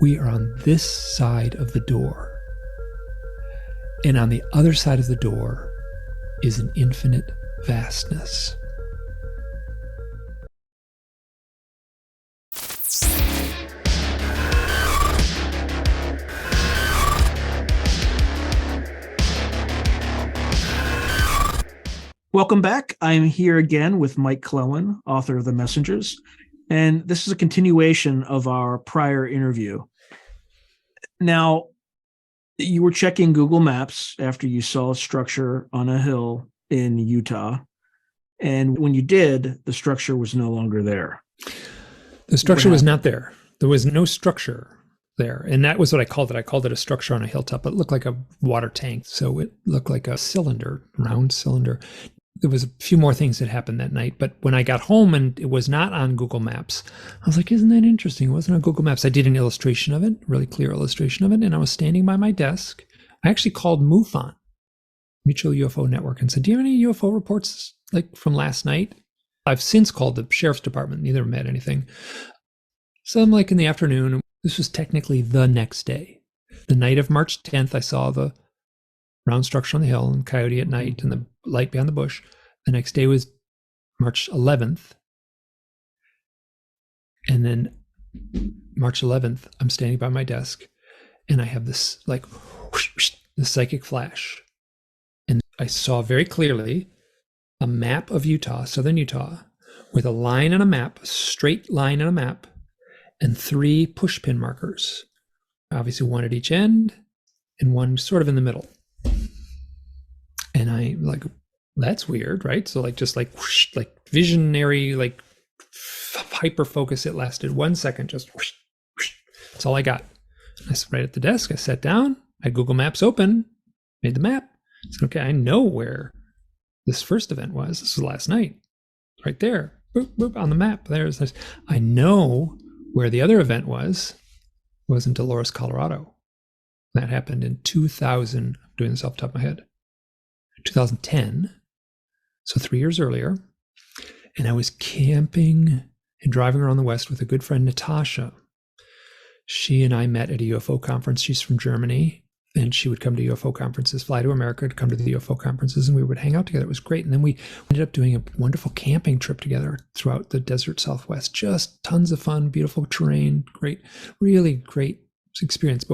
We are on this side of the door. And on the other side of the door is an infinite vastness. Welcome back. I'm here again with Mike Clelland, author of The Messengers, and this is a continuation of our prior interview. Now, you were checking Google Maps after you saw a structure on a hill in Utah, and when you did, the structure was no longer there. The structure was not there. There was no structure there, and that was what I called it. I called it a structure on a hilltop. It looked like a water tank, so it looked like a cylinder, round cylinder. There was a few more things that happened that night, but when I got home and it was not on Google Maps, I was like, isn't that interesting? It wasn't on Google Maps. I did an illustration of it, really clear illustration of it, and I was standing by my desk. I actually called MUFON, Mutual UFO Network, and said, do you have any UFO reports like from last night? I've since called the sheriff's department. Neither of them had anything. So I'm like in the afternoon. This was technically the next day. The night of March 10th, I saw the round structure on the hill and coyote at night and the light behind the bush. The next day was March 11th. And then March 11th, I'm standing by my desk and I have this like whoosh, whoosh, this psychic flash. And I saw very clearly a map of Utah, southern Utah, with a line on a map, a straight line on a map, and 3 pushpin markers. Obviously one at each end and one sort of in the middle. And I like, that's weird, right? So like just like whoosh, like visionary, like hyper focus. It lasted 1 second, just whoosh, whoosh. That's all I got. I sat right at the desk. I sat down. I had Google Maps open, made the map. I said, okay, I know where this first event was. This was last night, right there, boop, boop, on the map. There's this. I know where the other event was in Dolores, Colorado. That happened in 2000. I'm doing this off the top of my head. 2010, so 3 years earlier, and I was camping and driving around the West with a good friend, Natasha. She and I met at a UFO conference. She's from Germany, and she would come to UFO conferences, fly to America to come to the UFO conferences, and we would hang out together. It was great. And then we ended up doing a wonderful camping trip together throughout the desert Southwest. Just tons of fun, beautiful terrain, great, really great experience.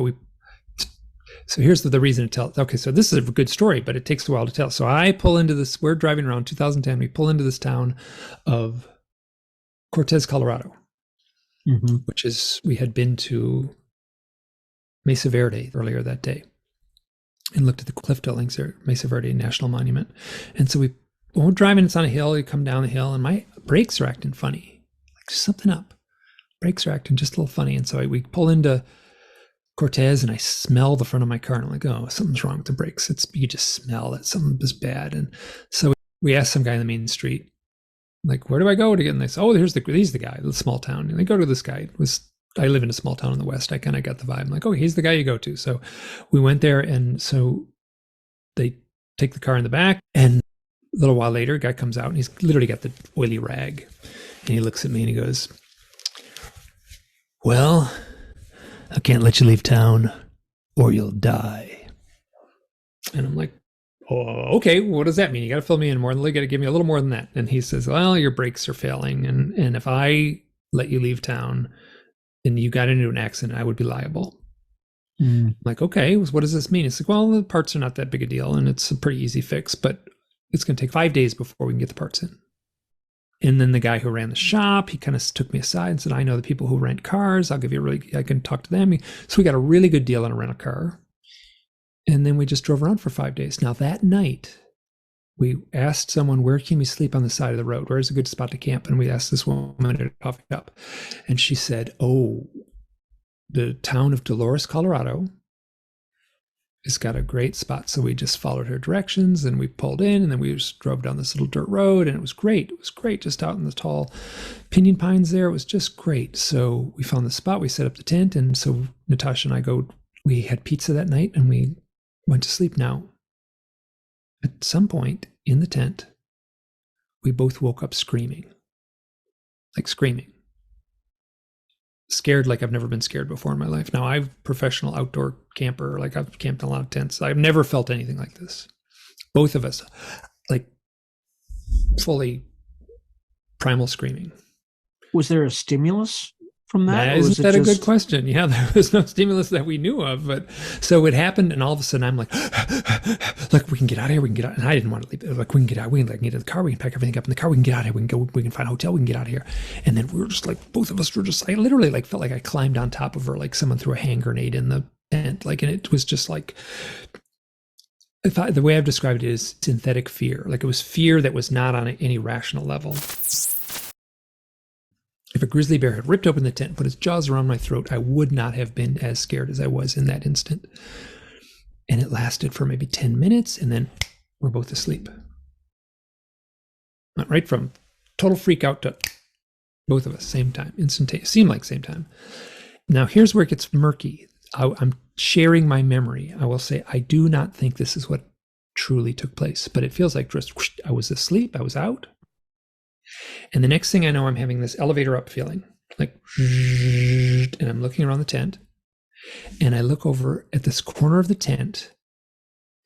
So here's the reason to tell. Okay, so this is a good story, but it takes a while to tell. So I pull into this, we're driving around 2010, we pull into this town of Cortez, Colorado, which is, we had been to Mesa Verde earlier that day and looked at the cliff dwellings there, Mesa Verde National Monument. And so when we're driving, it's on a hill, you come down the hill and my brakes are acting funny, like something up. Brakes are acting just a little funny. And so we pull into Cortez and I smell the front of my car and I'm like, oh, something's wrong with the brakes. You just smell that something is bad. And so we asked some guy in the main street, like, where do I go to get? And they said, oh, he's the guy, the small town. And they go to this guy. I live in a small town in the West. I kind of got the vibe. I'm like, oh, he's the guy you go to. So we went there, and so they take the car in the back, and a little while later, a guy comes out and he's literally got the oily rag, and he looks at me and he goes, well, I can't let you leave town or you'll die. And I'm like, oh, okay, what does that mean? You got to fill me in more. You got to give me a little more than that. And he says, well, your brakes are failing. And if I let you leave town and you got into an accident, I would be liable. I'm like, okay, what does this mean? It's like, well, the parts are not that big a deal and it's a pretty easy fix, but it's going to take 5 days before we can get the parts in. And then the guy who ran the shop, he kind of took me aside and said, I know the people who rent cars. I can talk to them. So we got a really good deal on a rental car. And then we just drove around for 5 days. Now that night, we asked someone, where can we sleep on the side of the road? Where's a good spot to camp? And we asked this woman at a coffee shop. And she said, oh, the town of Dolores, Colorado has got a great spot. So we just followed her directions and we pulled in, and then we just drove down this little dirt road, and it was great. It was great just out in the tall pinyon pines there. It was just great. So we found the spot, we set up the tent. And so Natasha and I we had pizza that night and we went to sleep. Now, at some point in the tent, we both woke up screaming, like screaming. scared like I've never been scared before in my life. Now, I'm a professional outdoor camper. Like, I've camped in a lot of tents. I've never felt anything like this. Both of us, like, fully primal screaming. Was there a stimulus from that? Isn't that a good question? Yeah, there was no stimulus that we knew of, but so it happened, and all of a sudden I'm like, look, we can get out of here. We can get out. And I didn't want to leave. Like, we can get out. We can, like, get in the car. We can pack everything up in the car. We can get out of here. We can go. We can find a hotel. We can get out of here. And then we were just like, both of us were just. I literally like felt like I climbed on top of her, like someone threw a hand grenade in the tent. Like, and it was just like. The way I've described it is synthetic fear. Like, it was fear that was not on any rational level. If a grizzly bear had ripped open the tent and put its jaws around my throat, I would not have been as scared as I was in that instant. And it lasted for maybe 10 minutes, and then we're both asleep. Right from total freak out to both of us, same time, instantaneous, seemed like same time. Now, here's where it gets murky. I'm sharing my memory. I will say, I do not think this is what truly took place, but it feels like just whoosh, I was asleep, I was out. And the next thing I know, I'm having this elevator up feeling, like, and I'm looking around the tent, and I look over at this corner of the tent,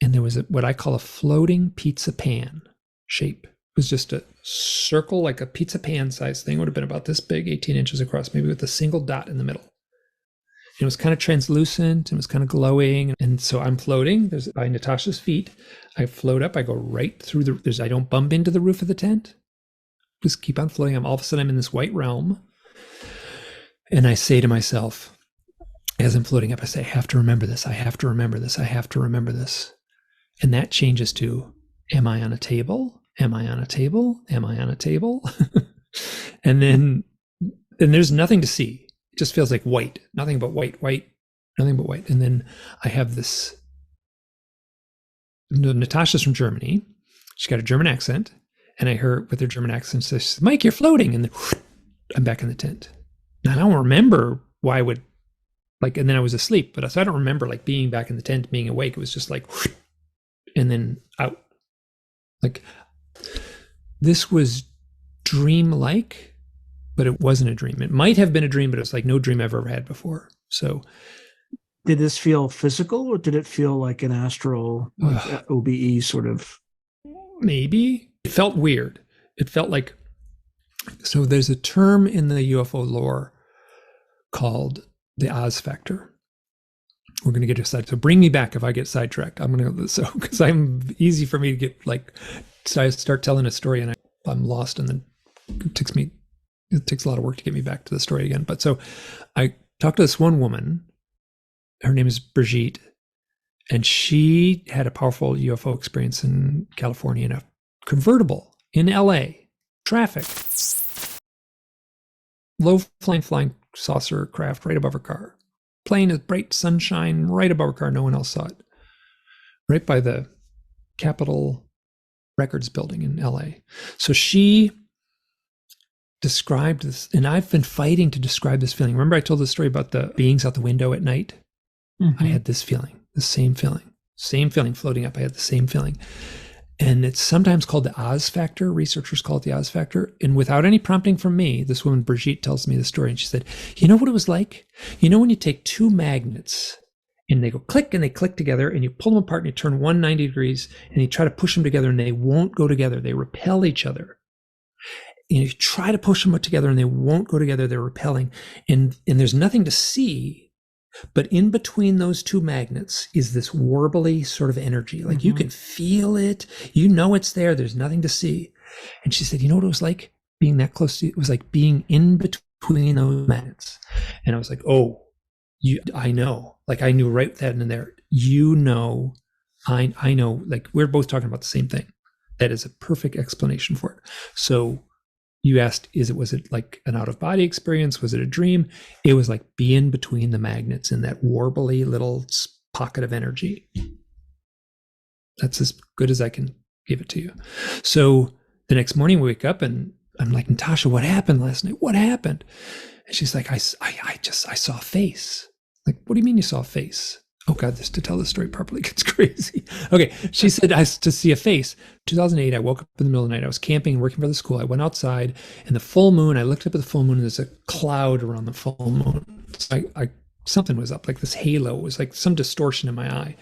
and there was what I call a floating pizza pan shape. It was just a circle, like a pizza pan size thing. It would have been about this big, 18 inches across, maybe with a single dot in the middle. And it was kind of translucent, and it was kind of glowing. And so I'm floating. There's by Natasha's feet. I float up. I go right through I don't bump into the roof of the tent. Just keep on floating. All of a sudden, I'm in this white realm. And I say to myself, as I'm floating up, I say, I have to remember this. I have to remember this. I have to remember this. And that changes to, am I on a table? Am I on a table? Am I on a table? and there's nothing to see. It just feels like white, nothing but white, nothing but white. And then I have this, Natasha's from Germany. She's got a German accent. And I heard with her German accent, she says, Mike, you're floating. And then I'm back in the tent. Now, I don't remember why I would, like, and then I was asleep. But so I don't remember, like, being back in the tent, being awake. It was just like, and then out. Like, this was dream-like, but it wasn't a dream. It might have been a dream, but it was like no dream I've ever had before. So. Did this feel physical, or did it feel like an astral, like OBE sort of? Maybe. It felt weird. It felt like, so there's a term in the UFO lore called the Oz factor. We're going to get excited. So bring me back if I get sidetracked. I'm going to, so, because I'm easy for me to get like, so I start telling a story and I'm lost, and then it takes a lot of work to get me back to the story again. But so I talked to this one woman, her name is Brigitte, and she had a powerful UFO experience in California in a convertible in LA, traffic, low flying saucer craft right above her car, plane of bright sunshine right above her car. No one else saw it. Right by the Capitol Records building in LA. So she described this, and I've been fighting to describe this feeling. Remember I told the story about the beings out the window at night? Mm-hmm. I had this feeling, the same feeling floating up. I had the same feeling. And it's sometimes called the Oz factor. Researchers call it the Oz factor. And without any prompting from me, this woman, Brigitte, tells me the story. And she said, you know what it was like? You know when you take two magnets and they go click and they click together, and you pull them apart and you turn 190 degrees and you try to push them together and they won't go together. They repel each other. And you try to push them together and they won't go together. They're repelling. And there's nothing to see. But in between those two magnets is this warbly sort of energy. Like you can feel it. You know it's there. There's nothing to see. And she said, you know what it was like being that close to you? It was like being in between those magnets. And I was like, oh, I know. Like I knew right then and there. You know, I know. Like we're both talking about the same thing. That is a perfect explanation for it. So you asked, was it like an out-of-body experience? Was it a dream? It was like being between the magnets in that warbly little pocket of energy. That's as good as I can give it to you. So the next morning we wake up and I'm like, Natasha, what happened last night? What happened? And she's like, I saw a face. Like, what do you mean you saw a face? Oh God, this to tell the story properly gets crazy. Okay, she said I to see a face. 2008, I woke up in the middle of the night. I was camping and working for the school. I went outside, and the full moon. I looked up at the full moon, and there's a cloud around the full moon. So I something was up, like this halo. It was like some distortion in my eye,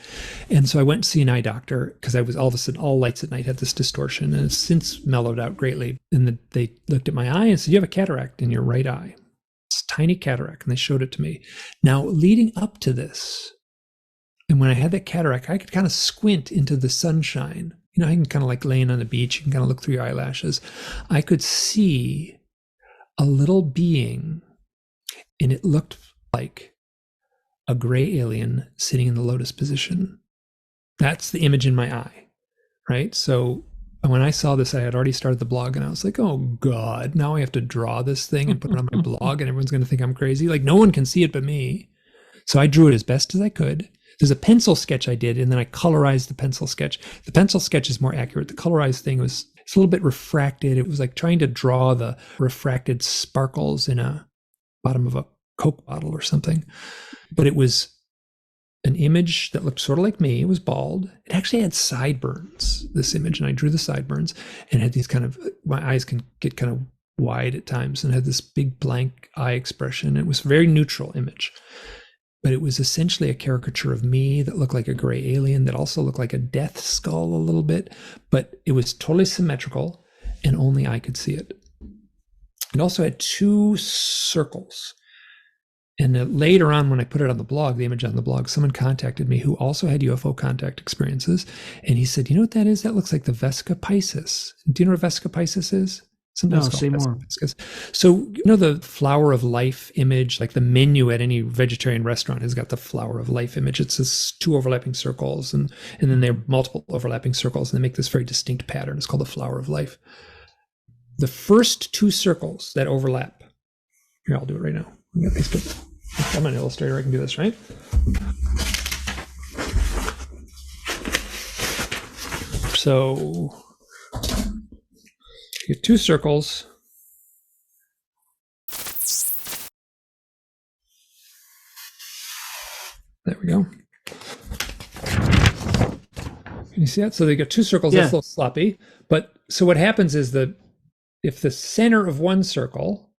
and so I went to see an eye doctor because I was all of a sudden all lights at night had this distortion, and it's since mellowed out greatly. And they looked at my eye and said, "You have a cataract in your right eye. It's a tiny cataract," and they showed it to me. Now, leading up to this. And when I had that cataract, I could kind of squint into the sunshine. You know, I can kind of like laying on the beach, you can kind of look through your eyelashes. I could see a little being, and it looked like a gray alien sitting in the lotus position. That's the image in my eye, right? So when I saw this, I had already started the blog, and I was like, oh God, now I have to draw this thing and put it on my blog, and everyone's going to think I'm crazy. Like, no one can see it but me. So I drew it as best as I could. There's a pencil sketch I did, and then I colorized the pencil sketch. The pencil sketch is more accurate. The colorized thing it's a little bit refracted. It was like trying to draw the refracted sparkles in a bottom of a Coke bottle or something. But it was an image that looked sort of like me. It was bald. It actually had sideburns, this image, and I drew the sideburns, and had these kind of, my eyes can get kind of wide at times, and had this big blank eye expression. It was a very neutral image. But it was essentially a caricature of me that looked like a gray alien that also looked like a death skull a little bit, but it was totally symmetrical and only I could see it. It also had 2 circles. And later on, when I put it on the blog, the image on the blog, someone contacted me who also had UFO contact experiences. And he said, you know what that is? That looks like the Vesca Piscis. Do you know what Vesca Piscis is? Sometimes say more. So, you know, the flower of life image, like the menu at any vegetarian restaurant has got the flower of life image. It's this 2 overlapping circles, and then there are multiple overlapping circles, and they make this very distinct pattern. It's called the flower of life. The first 2 circles that overlap, here, I'll do it right now. I'm an illustrator, I can do this, right? So you get 2 circles. There we go. Can you see that? So they got 2 circles. Yeah. That's a little sloppy. But so what happens is if the center of one circle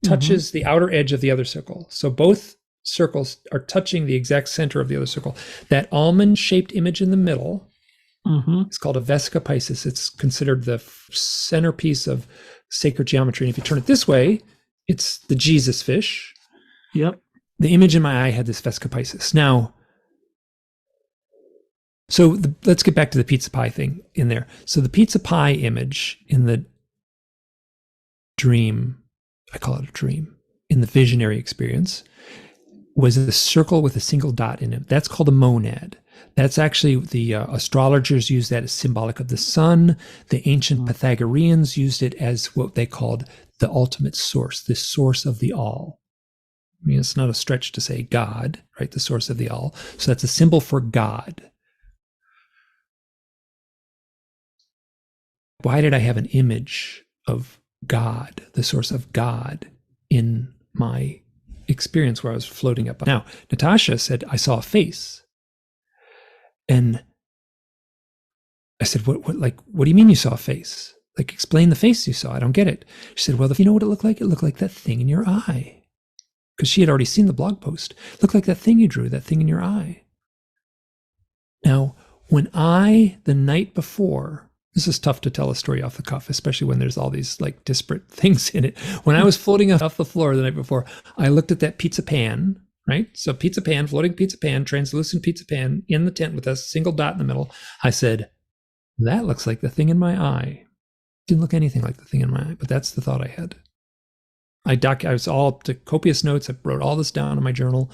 touches the outer edge of the other circle, so both circles are touching the exact center of the other circle, that almond-shaped image in the middle, it's called a Vesca Piscis. It's considered the centerpiece of sacred geometry. And if you turn it this way, it's the Jesus fish. Yep. The image in my eye had this Vesca Piscis. Now, so let's get back to the pizza pie thing in there. So the pizza pie image in the dream, I call it a dream, in the visionary experience, was a circle with a single dot in it. That's called a monad. That's actually, the astrologers use that as symbolic of the sun. The ancient Pythagoreans used it as what they called the ultimate source, the source of the all. I mean, it's not a stretch to say God, right? The source of the all. So that's a symbol for God. Why did I have an image of God, the source of God, in my experience where I was floating up? Now, Natasha said, I saw a face. And I said, what do you mean you saw a face? Like, explain the face you saw. I don't get it. She said, well, you know what it looked like? It looked like that thing in your eye. Because she had already seen the blog post. It looked like that thing you drew, that thing in your eye. Now, when the night before, this is tough to tell a story off the cuff, especially when there's all these like disparate things in it. When I was floating off the floor the night before, I looked at that pizza pan, right? So pizza pan, floating pizza pan, translucent pizza pan in the tent with a single dot in the middle. I said, that looks like the thing in my eye. Didn't look anything like the thing in my eye, but that's the thought I had. I was all up to copious notes. I wrote all this down in my journal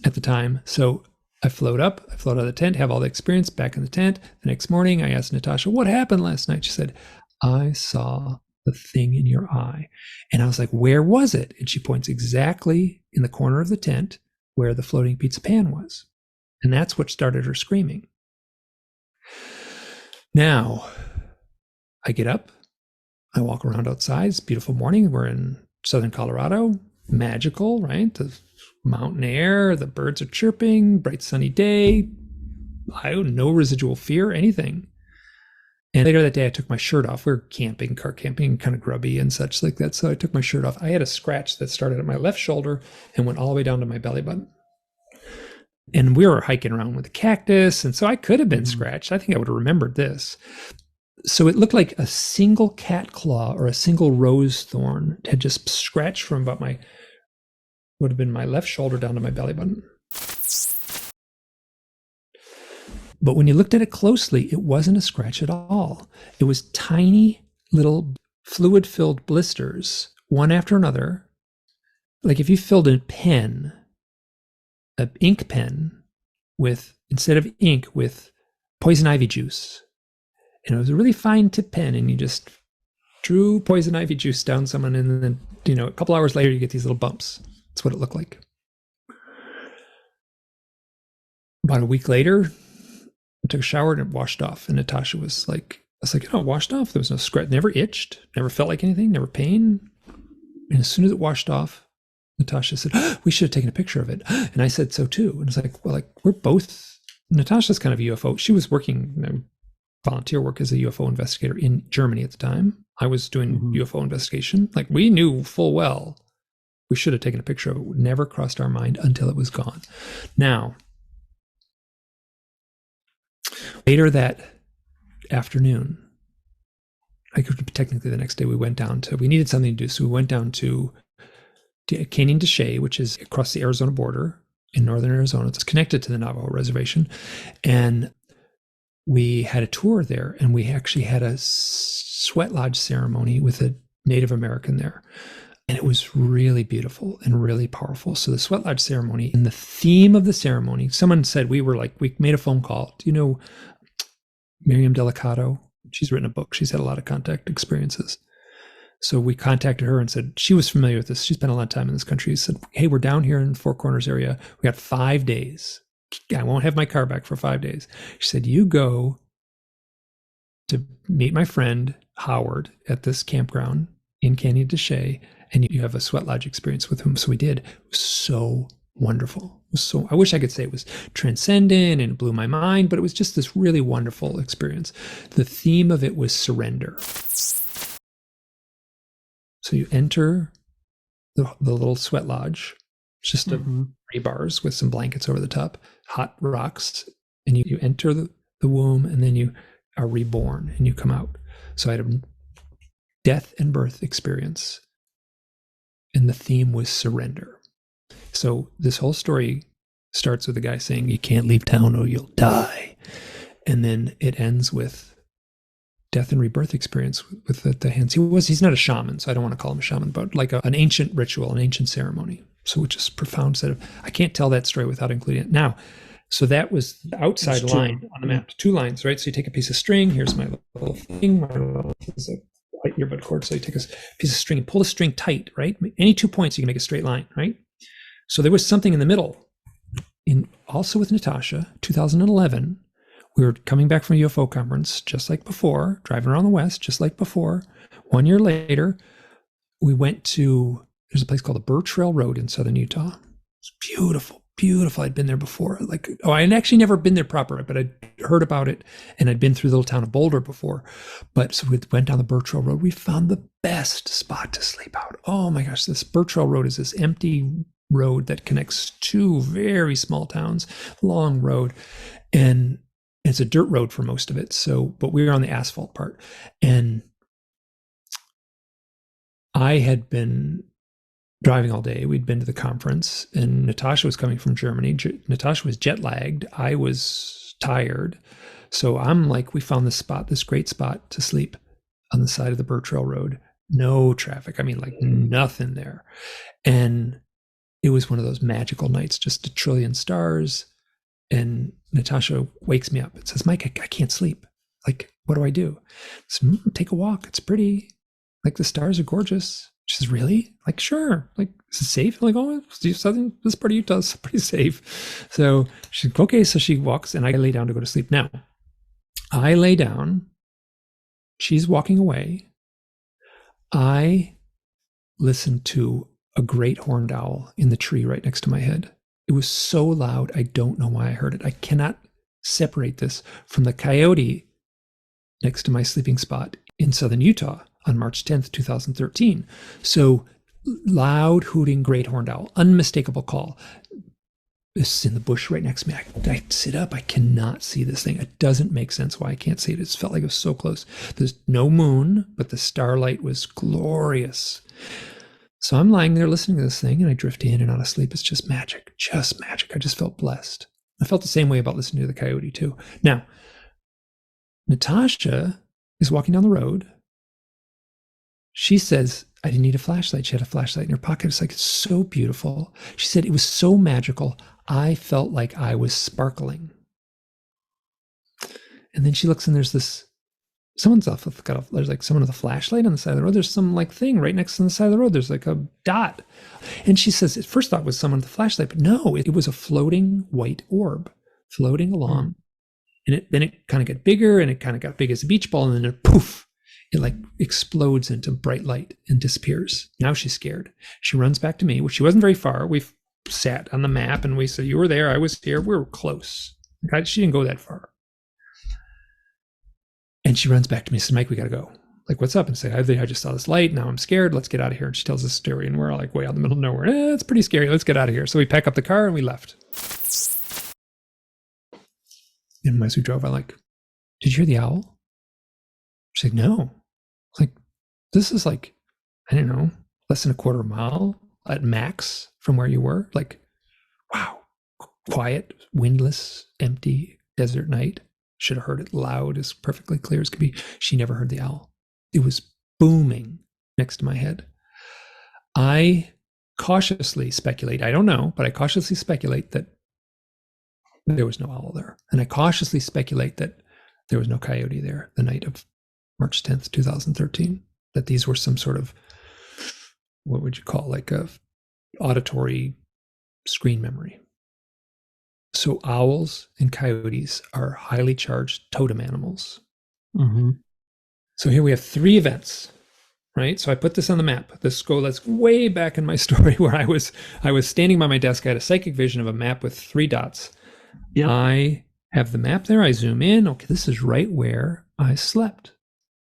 at the time. So I float out of the tent, have all the experience back in the tent. The next morning, I asked Natasha, what happened last night? She said, I saw the thing in your eye. And I was like, where was it? And she points exactly in the corner of the tent where the floating pizza pan was. And that's what started her screaming. Now, I get up, I walk around outside. It's a beautiful morning. We're in southern Colorado. Magical, right? The mountain air, the birds are chirping, bright sunny day. I had no residual fear, anything. And later that day, I took my shirt off. We were camping, car camping, kind of grubby and such like that. So I took my shirt off. I had a scratch that started at my left shoulder and went all the way down to my belly button. And we were hiking around with a cactus. And so I could have been scratched. I think I would have remembered this. So it looked like a single cat claw or a single rose thorn had just scratched from about would have been my left shoulder down to my belly button. But when you looked at it closely, it wasn't a scratch at all. It was tiny little fluid-filled blisters, one after another. Like if you filled a pen, an ink pen, with, instead of ink, with poison ivy juice. And it was a really fine tip pen, and you just drew poison ivy juice down someone, and then, a couple hours later, you get these little bumps. That's what it looked like. About a week later, I took a shower and it washed off. And Natasha was like, it washed off. There was no scratch, never itched, never felt like anything, never pain. And as soon as it washed off, Natasha said, we should have taken a picture of it. And I said so too. And it's like, well, we're both, Natasha's kind of a UFO. She was working volunteer work as a UFO investigator in Germany at the time. I was doing UFO investigation. Like, we knew full well we should have taken a picture of it. It never crossed our mind until it was gone. Now, later that afternoon, technically the next day, we needed something to do. So we went down to Canyon de Chelly, which is across the Arizona border in northern Arizona. It's connected to the Navajo reservation. And we had a tour there, and we actually had a sweat lodge ceremony with a Native American there. And it was really beautiful and really powerful. So the sweat lodge ceremony, and the theme of the ceremony, someone said, we made a phone call. Do you know Miriam Delicato? She's written a book. She's had a lot of contact experiences. So we contacted her and said, she was familiar with this. She spent a lot of time in this country. She said, hey, we're down here in Four Corners area. We got 5 days. I won't have my car back for 5 days. She said, you go to meet my friend Howard at this campground in Canyon de Chelly, and you have a sweat lodge experience with him. So we did. It was so wonderful. It was so, I wish I could say it was transcendent and it blew my mind, but it was just this really wonderful experience. The theme of it was surrender. So you enter the little sweat lodge. It's just a 3 bars with some blankets over the top, hot rocks, and you enter the womb, and then you are reborn and you come out. So I had a death and birth experience, and the theme was surrender. So this whole story starts with a guy saying, you can't leave town or you'll die. And then it ends with death and rebirth experience with the hands. He's not a shaman, so I don't want to call him a shaman, but like an ancient ritual, an ancient ceremony. So which is profound set of, I can't tell that story without including it. Now, so that was the outside line on the map, 2 lines, right? So you take a piece of string, here's my little thing, my little piece of white earbud cord. So you take a piece of string and pull the string tight, right? Any 2 points, you can make a straight line, right? So there was something in the middle. Also with Natasha, 2011, we were coming back from a UFO conference, just like before, driving around the West, just like before. 1 year later, we went to, there's a place called the Burr Trail Road in southern Utah. It's beautiful, beautiful. I'd been there before. I'd actually never been there proper, but I'd heard about it, and I'd been through the little town of Boulder before. But so we went down the Burr Trail Road. We found the best spot to sleep out. Oh my gosh, this Burr Trail Road is this empty road that connects 2 very small towns, long road. And it's a dirt road for most of it. So, but we were on the asphalt part. And I had been driving all day. We'd been to the conference, and Natasha was coming from Germany. Natasha was jet lagged. I was tired. So I'm like, we found this great spot to sleep on the side of the Burr Trail Road. No traffic. I mean, like nothing there. And it was one of those magical nights, just a trillion stars. And Natasha wakes me up and says, Mike, I can't sleep. Like, what do I do? I said, take a walk. It's pretty. Like, the stars are gorgeous. She says, really? Like, sure. Like, is it safe? I'm like, oh, this part of Utah is pretty safe. So she's like, okay. So she walks, and I lay down to go to sleep. Now, I lay down. She's walking away. I listen to a great horned owl in the tree right next to my head. It was so loud, I don't know why I heard it. I cannot separate this from the coyote next to my sleeping spot in southern Utah on March 10th, 2013. So loud hooting great horned owl, unmistakable call. This is in the bush right next to me. I sit up. I cannot see this thing. It doesn't make sense why I can't see it. It felt like it was so close. There's no moon, but the starlight was glorious. So I'm lying there listening to this thing, and I drift in and out of sleep. It's just magic, just magic. I just felt blessed. I felt the same way about listening to the coyote too. Now, Natasha is walking down the road. She says, I didn't need a flashlight. She had a flashlight in her pocket. It's like, it's so beautiful. She said, it was so magical. I felt like I was sparkling. And then she looks and there's someone's there's like someone with a flashlight on the side of the road. There's some like thing right next to the side of the road. There's like a dot. And she says, at first thought it was someone with a flashlight, but no, it was a floating white orb floating along. And then it kind of got bigger and it kind of got big as a beach ball. And then poof, it like explodes into bright light and disappears. Now she's scared. She runs back to me, which she wasn't very far. We've sat on the map and we said, you were there, I was here, we were close. She didn't go that far. And she runs back to me and says, Mike, we got to go. Like, what's up? And say, I just saw this light. Now I'm scared. Let's get out of here. And she tells this story. And we're all like way out in the middle of nowhere. It's pretty scary. Let's get out of here. So we pack up the car and we left. And as we drove, I'm like, did you hear the owl? She's like, no. Like, this is like, I don't know, less than a quarter mile at max from where you were. Like, wow, quiet, windless, empty desert night. Should have heard it loud, as perfectly clear as could be. She never heard the owl. It was booming next to my head. I cautiously speculate, I don't know, but I cautiously speculate that there was no owl there. And I cautiously speculate that there was no coyote there the night of March 10th, 2013, that these were some sort of, what would you call, like a auditory screen memory. So owls and coyotes are highly charged totem animals. Mm-hmm. So here we have 3 events, right? So I put this on the map. Let's way back in my story where I was standing by my desk. I had a psychic vision of a map with 3 dots. Yep. I have the map there. I zoom in. Okay, this is right where I slept.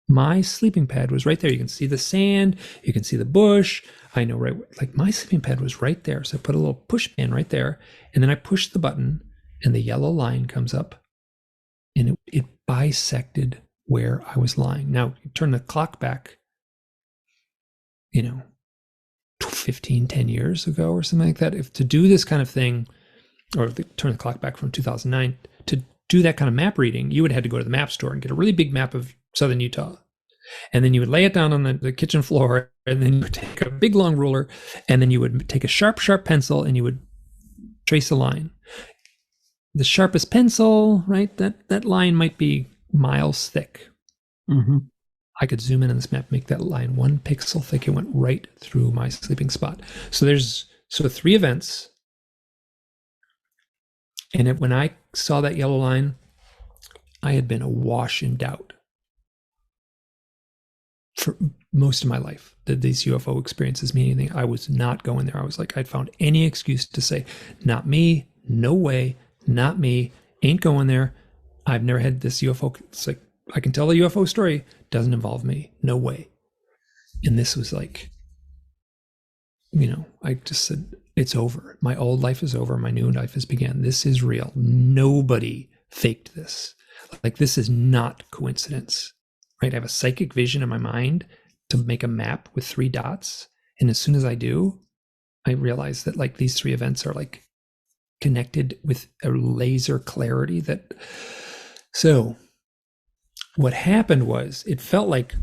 My sleeping pad was right there. You can see the sand. You can see the bush. I know right, like my sleeping pad was right there. So I put a little push pin right there. And then I push the button and the yellow line comes up and it bisected where I was lying. Now, you turn the clock back, 10 years ago or something like that. If to do this kind of thing, or turn the clock back from 2009, to do that kind of map reading, you would have had to go to the map store and get a really big map of southern Utah. And then you would lay it down on the kitchen floor, and then you would take a big long ruler, and then you would take a sharp pencil and you would trace a line. The sharpest pencil, right? That line might be miles thick. Mm-hmm. I could zoom in on this map, make that line 1 pixel thick. It went right through my sleeping spot. So there's 3 events. And when I saw that yellow line, I had been awash in doubt for most of my life. Did these UFO experiences mean anything? I was not going there. I was like, I'd found any excuse to say, not me, no way, not me, ain't going there. I've never had this UFO. It's like, I can tell a UFO story, doesn't involve me, no way. And this was like, I just said, it's over. My old life is over. My new life has begun. This is real. Nobody faked this. Like, this is not coincidence, right? I have a psychic vision in my mind to make a map with 3 dots. And as soon as I do, I realize that like these 3 events are like connected with a laser clarity so what happened was, it felt like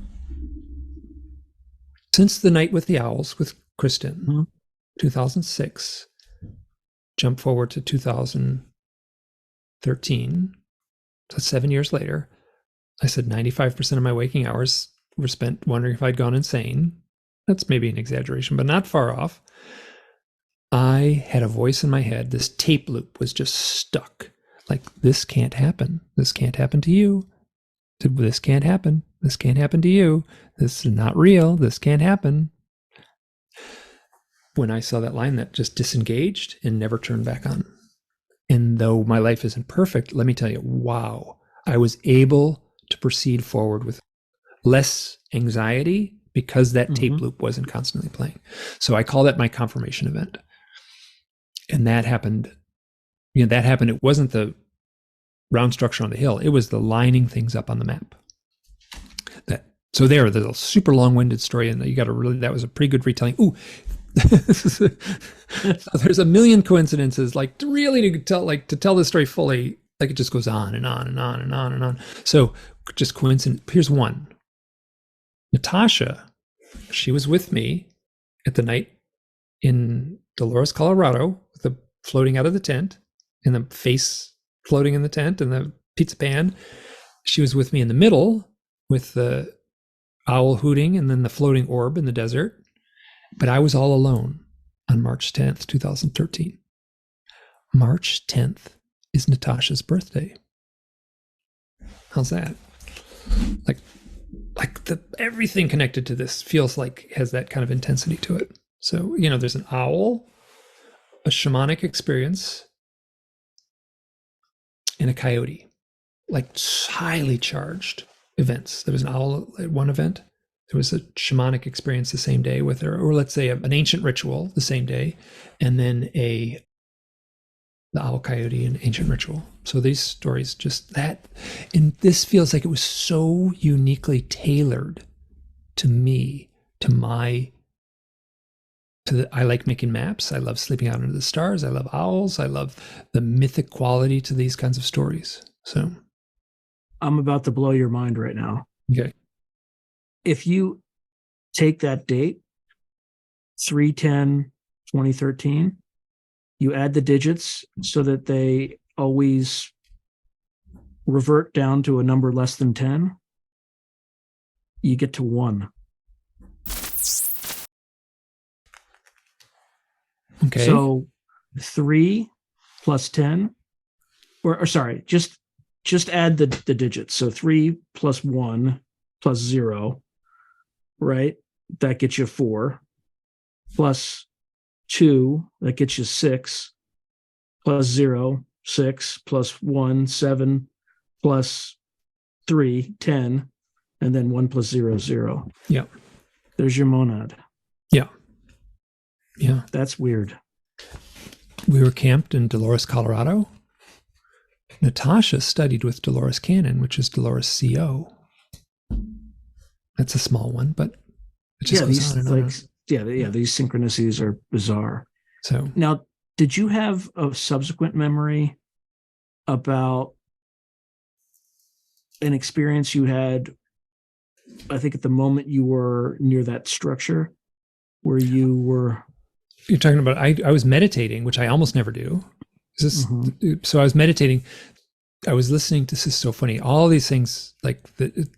since the night with the owls with Kristen, 2006, jump forward to 2013, so 7 years later, I said 95% of my waking hours were spent wondering if I'd gone insane. That's maybe an exaggeration, but not far off. I had a voice in my head. This tape loop was just stuck. Like, this can't happen. This can't happen to you. This can't happen. This can't happen to you. This is not real. This can't happen. when I saw that line that just disengaged and never turned back on. And though my life isn't perfect, let me tell you, wow, I was able to proceed forward with less anxiety because that tape loop wasn't constantly playing. So I call that my confirmation event. And that happened, it wasn't the round structure on the hill. It was the lining things up on the map. So there's a super long-winded story, and that was a pretty good retelling. Ooh, there's a million coincidences, like to tell this story fully, like it just goes on and on and on and on and on. So just coincidence. Here's one. Natasha, she was with me at the night in Dolores, Colorado, with the floating out of the tent and the face floating in the tent and the pizza pan. She was with me in the middle with the owl hooting and then the floating orb in the desert. But I was all alone on March 10th, 2013. March 10th is Natasha's birthday. How's that? Like everything connected to this feels like has that kind of intensity to it. So, there's an owl, a shamanic experience, and a coyote, like highly charged events. There was an owl at one event. There was a shamanic experience the same day with her, or let's say an ancient ritual the same day, and then the owl, coyote, and ancient ritual. So these stories, just that, and this feels like it was so uniquely tailored to me, I like making maps. I love sleeping out under the stars. I love owls. I love the mythic quality to these kinds of stories. So I'm about to blow your mind right now. Okay. If you take that date, 3/10/2013, you add the digits so that they always revert down to a number less than 10, you get to 1. Okay. So 3 plus 10, or sorry, just add the digits. So 3 plus 1 plus 0, right? That gets you 4. Plus 2, that gets you 6. Plus 0, 6. Plus 1, 7. Plus 3, 10. And then 1 plus 0, 0. Yeah. There's your monad. Yeah. Yeah. That's weird. We were camped in Dolores, Colorado. Natasha studied with Dolores Cannon, which is Dolores CO. That's a small one, but it just goes on and on. These synchronicities are bizarre. So now, did you have a subsequent memory about an experience you had, I think at the moment you were near that structure, where you were... You're talking about, I was meditating, which I almost never do. So I was meditating. I was listening to, this is so funny, all these things, like the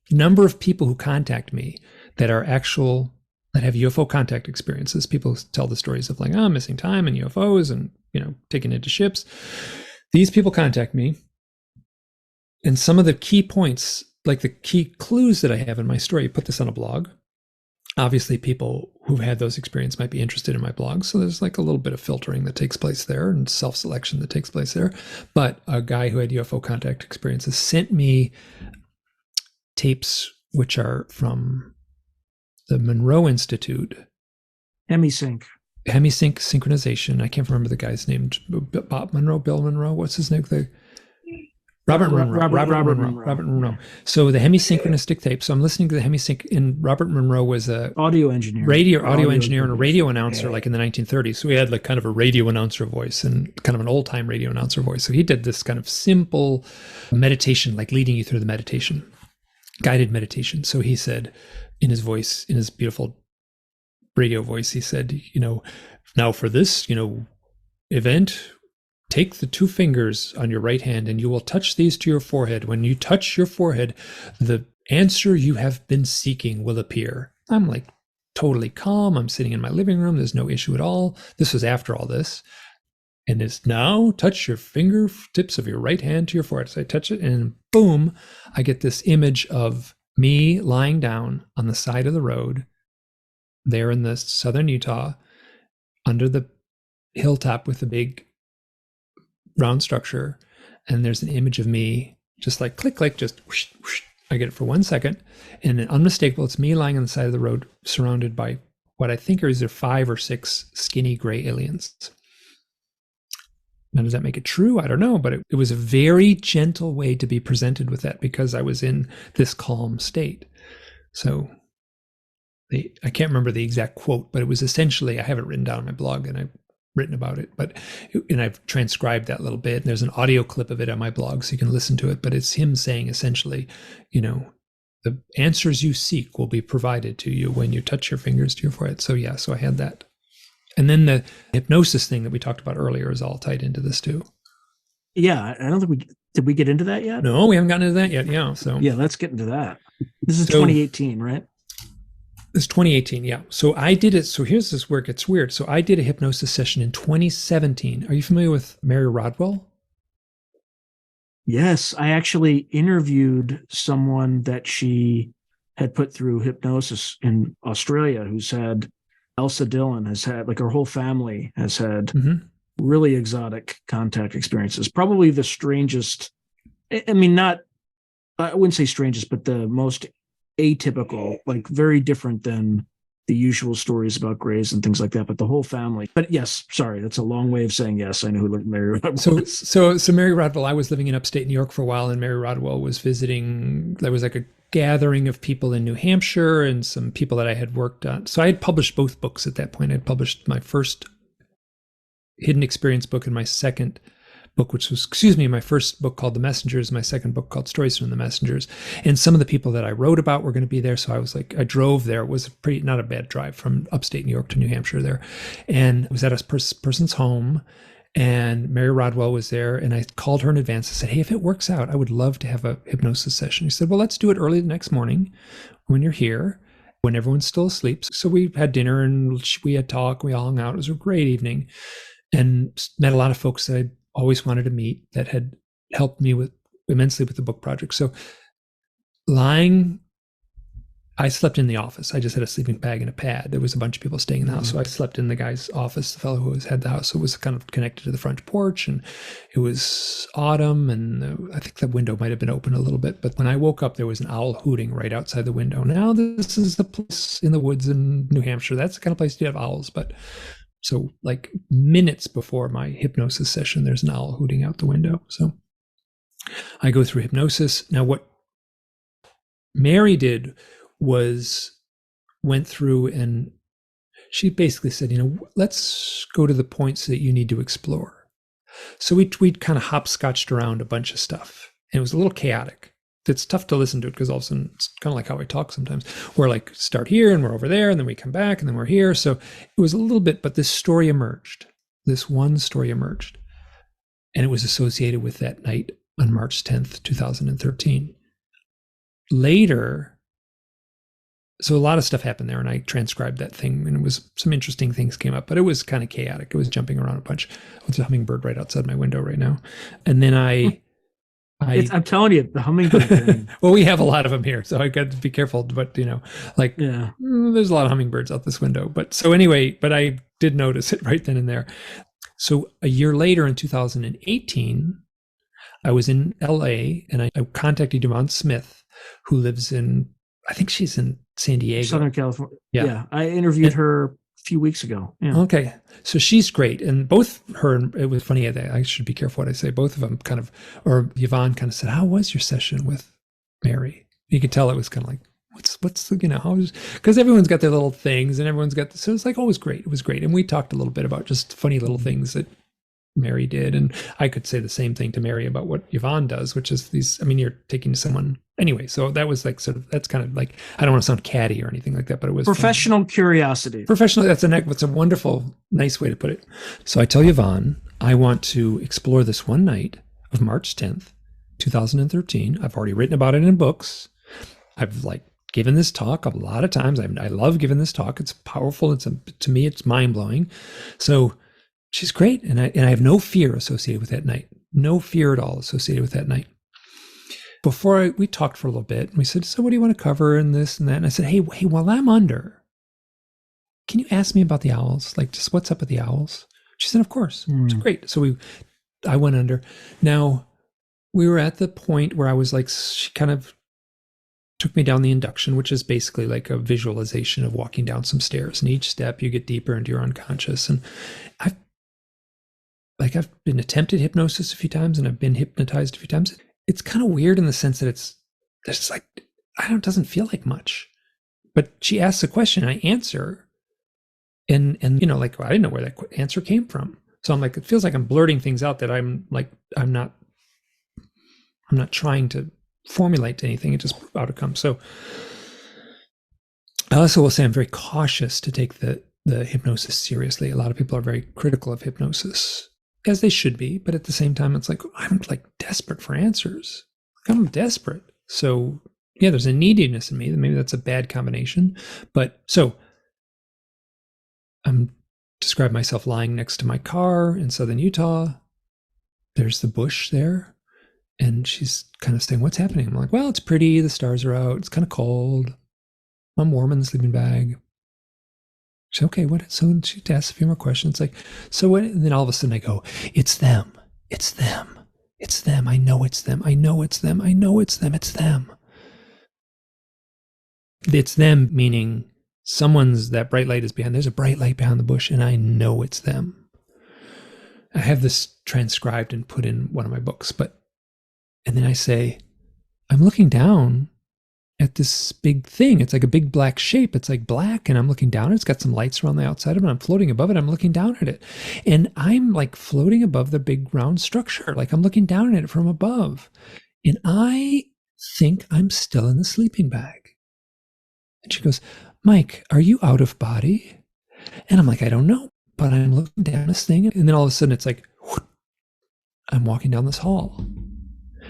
number of people who contact me that have UFO contact experiences. People tell the stories of like, I'm missing time and UFOs and, taken into ships. These people contact me. And some of the key points, like the key clues that I have in my story, put this on a blog. Obviously, people who've had those experiences might be interested in my blog. So there's like a little bit of filtering that takes place there and self-selection that takes place there. But a guy who had UFO contact experiences sent me tapes, which are from the Monroe Institute. Hemisync synchronization. I can't remember the guy's name. Bob Monroe, Bill Monroe. What's his name? Robert Monroe. So the hemisynchronistic tape. So I'm listening to the hemisync, and Robert Monroe was a audio engineer and a radio announcer, like in the 1930s. So he had like kind of a radio announcer voice and kind of an old time radio announcer voice. So he did this kind of simple meditation, like leading you through the meditation, guided meditation. So he said in his voice, in his beautiful radio voice, he said, now for this, event, take the 2 fingers on your right hand and you will touch these to your forehead. When you touch your forehead, the answer you have been seeking will appear. I'm like totally calm. I'm sitting in my living room. There's no issue at all. This was after all this. And it's now touch your fingertips of your right hand to your forehead. So I touch it and boom, I get this image of me lying down on the side of the road there in the southern Utah. under the hilltop with a big round structure, and there's an image of me, just like click, click, just whoosh, whoosh. I get it for 1 second, and then unmistakable, it's me lying on the side of the road, surrounded by what I think are either 5 or 6 skinny gray aliens. Now, does that make it true? I don't know, but it was a very gentle way to be presented with that because I was in this calm state. So I can't remember the exact quote, but it was essentially, I have it written down on my blog and I've written about it, and I've transcribed that little bit. And there's an audio clip of it on my blog, so you can listen to it. But it's him saying essentially, the answers you seek will be provided to you when you touch your fingers to your forehead. So yeah, so I had that. And then the hypnosis thing that we talked about earlier is all tied into this too. Yeah, I don't think did we get into that yet? No, we haven't gotten into that yet. Yeah, so yeah, let's get into that. This is 2018, right? It's 2018, yeah. So I did it. So here's this where it gets weird. So I did a hypnosis session in 2017. Are you familiar with Mary Rodwell? Yes, I actually interviewed someone that she had put through hypnosis in Australia who's had Elsa Dillon has had, like her whole family has had really exotic contact experiences. Probably the strangest, I mean, I wouldn't say strangest, but the most atypical, like very different than the usual stories about grays and things like that, but the whole family. But yes, sorry, that's a long way of saying yes. I know who Mary Rodwell was. So Mary Rodwell, I was living in upstate New York for a while, and Mary Rodwell was visiting. There was like a gathering of people in New Hampshire and some people that I had worked on. So I had published both books at that point. I had published my first Hidden Experience book and my second book, which was, my first book called The Messengers, my second book called Stories from the Messengers. And some of the people that I wrote about were going to be there. So I was like, I drove there. It was not a bad drive from upstate New York to New Hampshire there. And I was at a person's home, and Mary Rodwell was there. And I called her in advance. I said, hey, if it works out, I would love to have a hypnosis session. She said, well, let's do it early the next morning when you're here, when everyone's still asleep. So we had dinner and we had talk. We all hung out. It was a great evening, and met a lot of folks that I always wanted to meet that had helped me immensely with the book project. So I slept in the office. I just had a sleeping bag and a pad. There was a bunch of people staying in the house. So I slept in the guy's office, the fellow who had the house. So it was kind of connected to the front porch, and it was autumn, and I think the window might have been open a little bit. But when I woke up, there was an owl hooting right outside the window. Now, this is the place in the woods in New Hampshire. That's the kind of place you have owls. But so like minutes before my hypnosis session, there's an owl hooting out the window. So I go through hypnosis. Now, what Mary did was went through, and she basically said, let's go to the points that you need to explore. So we'd kind of hopscotched around a bunch of stuff, and it was a little chaotic. It's tough to listen to it because all of a sudden it's kind of like how I talk sometimes. We're like, start here and we're over there, and then we come back and then we're here. So it was a little bit, but this story emerged. This one story emerged, and it was associated with that night on March 10th, 2013. Later, so a lot of stuff happened there, and I transcribed that thing, and it was some interesting things came up, but it was kind of chaotic. It was jumping around a bunch. There's a hummingbird right outside my window right now. And then I'm telling you, the hummingbird thing. Well, we have a lot of them here, so I got to be careful. But there's a lot of hummingbirds out this window. But so anyway, but I did notice it right then and there. So a year later, in 2018, I was in LA, and I contacted Yvonne Smith, who lives in, I think she's in San Diego, Southern California. Yeah, I interviewed her a few weeks ago. Yeah. Okay, so she's great, and both her and it was funny. I should be careful what I say. Both of them or Yvonne kind of said, "How was your session with Mary?" You could tell it was kind of like, "What's the how?" Because everyone's got their little things, and everyone's got so it's like, "Oh, it was great. It was great." And we talked a little bit about just funny little things that Mary did, and I could say the same thing to Mary about what Yvonne does, which is these. I mean, you're taking someone. Anyway, so that was like that's kind of like, I don't want to sound catty or anything like that, but it was professional curiosity. Professional, that's a wonderful, nice way to put it. So I tell Yvonne, I want to explore this one night of March 10th, 2013. I've already written about it in books. I've given this talk a lot of times. I love giving this talk. It's powerful. To me, it's mind blowing. So she's great, and I have no fear associated with that night. No fear at all associated with that night. Before we talked for a little bit, and we said, so what do you want to cover in this and that? And I said, hey, while I'm under, can you ask me about the owls? Like, just what's up with the owls? She said, of course. It's great. So I went under. Now, we were at the point where I was like, she kind of took me down the induction, which is basically like a visualization of walking down some stairs. And each step you get deeper into your unconscious. And I've been attempted hypnosis a few times, and I've been hypnotized a few times. It's kind of weird in the sense that it's like, it doesn't feel like much. But she asks a question, I answer, and you know, like, I didn't know where that answer came from. So I'm like, it feels like I'm blurting things out that I'm not trying to formulate anything. It just out to come. So I also will say I'm very cautious to take the hypnosis seriously. A lot of people are very critical of hypnosis, as they should be, but at the same time, it's like, I'm like desperate for answers. Like, I'm desperate. So yeah, there's a neediness in me. Maybe that's a bad combination. But so I'm describe myself lying next to my car in southern Utah. There's the bush there. And she's kind of saying, what's happening? I'm like, well, it's pretty. The stars are out. It's kind of cold. I'm warm in the sleeping bag. She's okay. What? So she asks a few more questions. Like, so what? And then all of a sudden I go, it's them. It's them. It's them. I know it's them. I know it's them. I know it's them. It's them. It's them, meaning that bright light is behind. There's a bright light behind the bush, and I know it's them. I have this transcribed and put in one of my books, and then I say, I'm looking down at this big thing. It's like a big black shape. It's like black, and I'm looking down. It's got some lights around the outside of it. I'm floating above it. I'm looking down at it. And I'm like floating above the big round structure. Like, I'm looking down at it from above. And I think I'm still in the sleeping bag. And she goes, Mike, are you out of body? And I'm like, I don't know, but I'm looking down this thing. And then all of a sudden it's like, whoosh, I'm walking down this hall.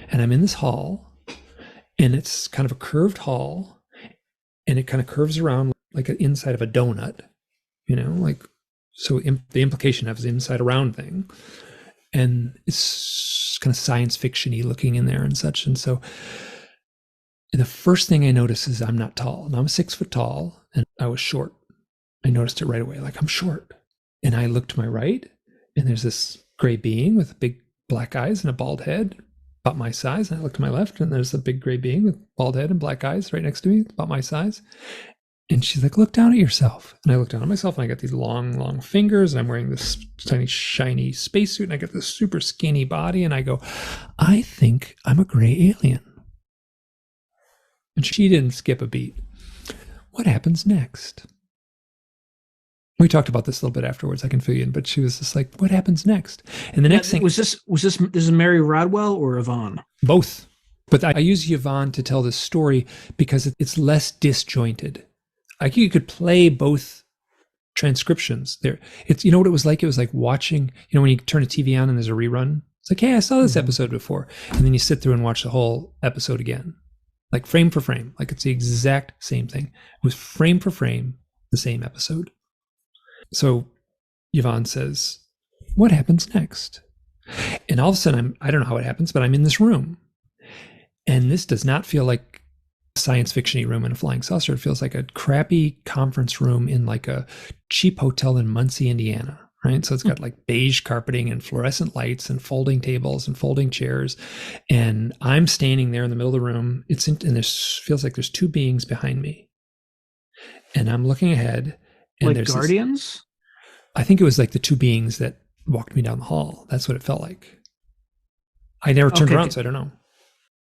And I'm in this hall, and it's kind of a curved hall, and it kind of curves around like an inside of a donut, you know, like, so the implication of the inside around thing. And it's kind of science fiction-y looking in there and such. And so the first thing I notice is I'm not tall. And I'm 6 foot tall, and I was short. I noticed it right away, like, I'm short. And I look to my right, and there's this gray being with big black eyes and a bald head, about my size. And I look to my left, and there's a big gray being with bald head and black eyes right next to me, about my size. And she's like, look down at yourself. And I look down at myself, and I got these long, long fingers, and I'm wearing this tiny, shiny spacesuit, and I got this super skinny body. And I go, I think I'm a gray alien. And she didn't skip a beat. What happens next? We talked about this a little bit afterwards. I can fill you in, but she was just like, what happens next? And the next thing was this Mary Rodwell or Yvonne? Both. But I use Yvonne to tell this story because it's less disjointed. Like, you could play both transcriptions there. It's, you know what it was like? It was like watching, you know, when you turn a TV on and there's a rerun. It's like, hey, I saw this episode before. And then you sit through and watch the whole episode again. Like, frame for frame. Like, it's the exact same thing. It was frame for frame, the same episode. So Yvonne says, what happens next? And all of a sudden, I don't know how it happens, but I'm in this room. And this does not feel like a science fiction-y room in a flying saucer. It feels like a crappy conference room in like a cheap hotel in Muncie, Indiana, right? So it's got like beige carpeting and fluorescent lights and folding tables and folding chairs. And I'm standing there in the middle of the room. And this feels like there's two beings behind me. And I'm looking ahead. And like guardians? I think it was like the two beings that walked me down the hall. That's what it felt like. I never turned around, so I don't know.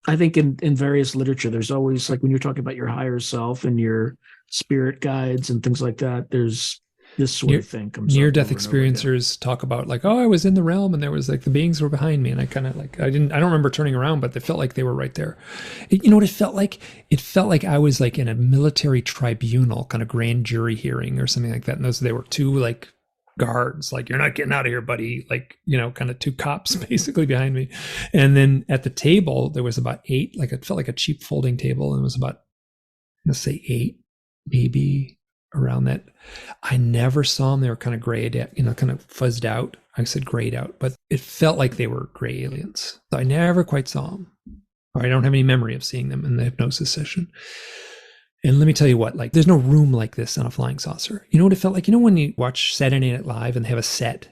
I think in various literature, there's always, like, when you're talking about your higher self and your spirit guides and things like that, there's this sort of thing comes up. Near-death experiencers talk about, like, oh, I was in the realm and there was like the beings were behind me, and I kind of like, I don't remember turning around, but they felt like they were right there. You know what it felt like? It felt like I was like in a military tribunal, kind of grand jury hearing or something like that. And they were two like guards, like, you're not getting out of here, buddy. Like, you know, kind of two cops basically behind me. And then at the table, there was about 8, like, it felt like a cheap folding table. And it was about, let's say 8, maybe around that. I never saw them. They were kind of grayed, you know, kind of fuzzed out. I said grayed out, but it felt like they were gray aliens. So I never quite saw them, or I don't have any memory of seeing them in the hypnosis session. And let me tell you what, like, there's no room like this on a flying saucer. You know what it felt like? You know when you watch Saturday Night Live and they have a set?